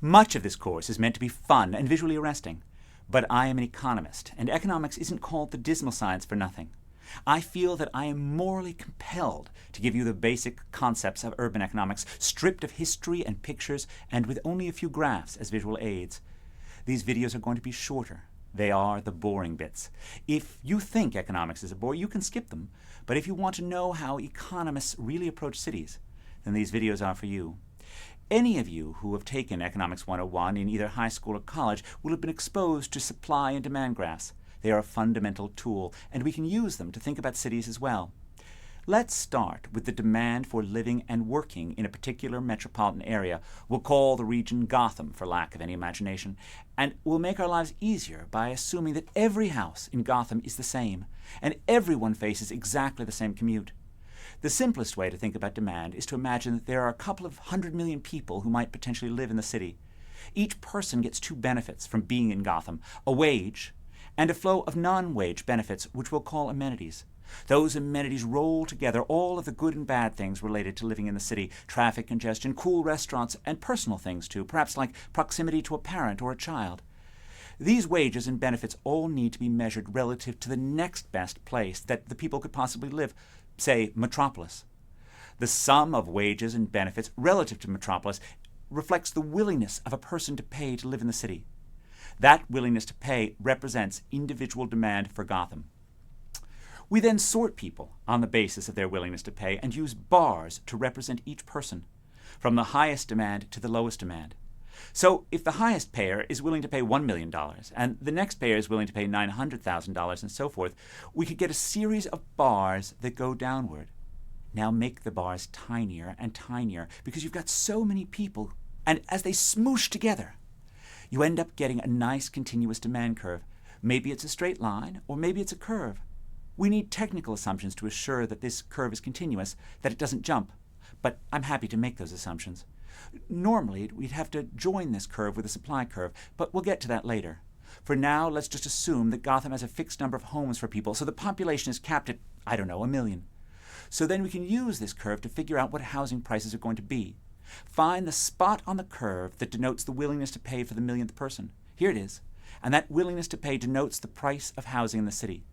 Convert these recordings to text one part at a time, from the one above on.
Much of this course is meant to be fun and visually arresting, but I am an economist, and economics isn't called the dismal science for nothing. I feel that I am morally compelled to give you the basic concepts of urban economics, stripped of history and pictures, and with only a few graphs as visual aids. These videos are going to be shorter. They are the boring bits. If you think economics is a bore, you can skip them. But if you want to know how economists really approach cities, then these videos are for you. Any of you who have taken Economics 101 in either high school or college will have been exposed to supply and demand graphs. They are a fundamental tool, and we can use them to think about cities as well. Let's start with the demand for living and working in a particular metropolitan area. We'll call the region Gotham, for lack of any imagination, and we'll make our lives easier by assuming that every house in Gotham is the same, and everyone faces exactly the same commute. The simplest way to think about demand is to imagine that there are a couple of 100 million people who might potentially live in the city. Each person gets two benefits from being in Gotham: a wage and a flow of non-wage benefits, which we'll call amenities. Those amenities roll together all of the good and bad things related to living in the city: traffic congestion, cool restaurants, and personal things too, perhaps like proximity to a parent or a child. These wages and benefits all need to be measured relative to the next best place that the people could possibly live, say Metropolis. The sum of wages and benefits relative to Metropolis reflects the willingness of a person to pay to live in the city. That willingness to pay represents individual demand for Gotham. We then sort people on the basis of their willingness to pay and use bars to represent each person, from the highest demand to the lowest demand. So if the highest payer is willing to pay $1 million and the next payer is willing to pay $900,000 and so forth, we could get a series of bars that go downward. Now make the bars tinier and tinier because you've got so many people, and as they smoosh together, you end up getting a nice continuous demand curve. Maybe it's a straight line, or maybe it's a curve. We need technical assumptions to assure that this curve is continuous, that it doesn't jump, but I'm happy to make those assumptions. Normally, we'd have to join this curve with a supply curve, but we'll get to that later. For now, let's just assume that Gotham has a fixed number of homes for people, so the population is capped at, 1 million. So then we can use this curve to figure out what housing prices are going to be. Find the spot on the curve that denotes the willingness to pay for the millionth person. Here it is. And that willingness to pay denotes the price of housing in the city.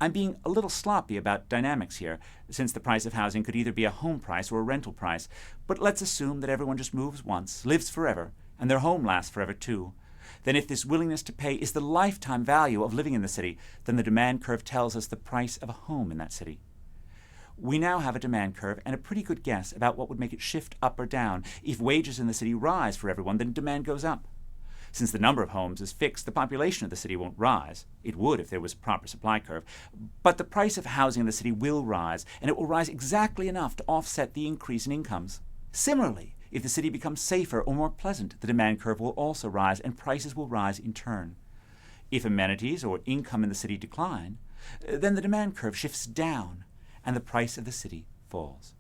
I'm being a little sloppy about dynamics here, since the price of housing could either be a home price or a rental price, but let's assume that everyone just moves once, lives forever, and their home lasts forever too. Then if this willingness to pay is the lifetime value of living in the city, then the demand curve tells us the price of a home in that city. We now have a demand curve and a pretty good guess about what would make it shift up or down. If wages in the city rise for everyone, then demand goes up. Since the number of homes is fixed, the population of the city won't rise. It would if there was a proper supply curve. But the price of housing in the city will rise, and it will rise exactly enough to offset the increase in incomes. Similarly, if the city becomes safer or more pleasant, the demand curve will also rise, and prices will rise in turn. If amenities or income in the city decline, then the demand curve shifts down, and the price of the city falls.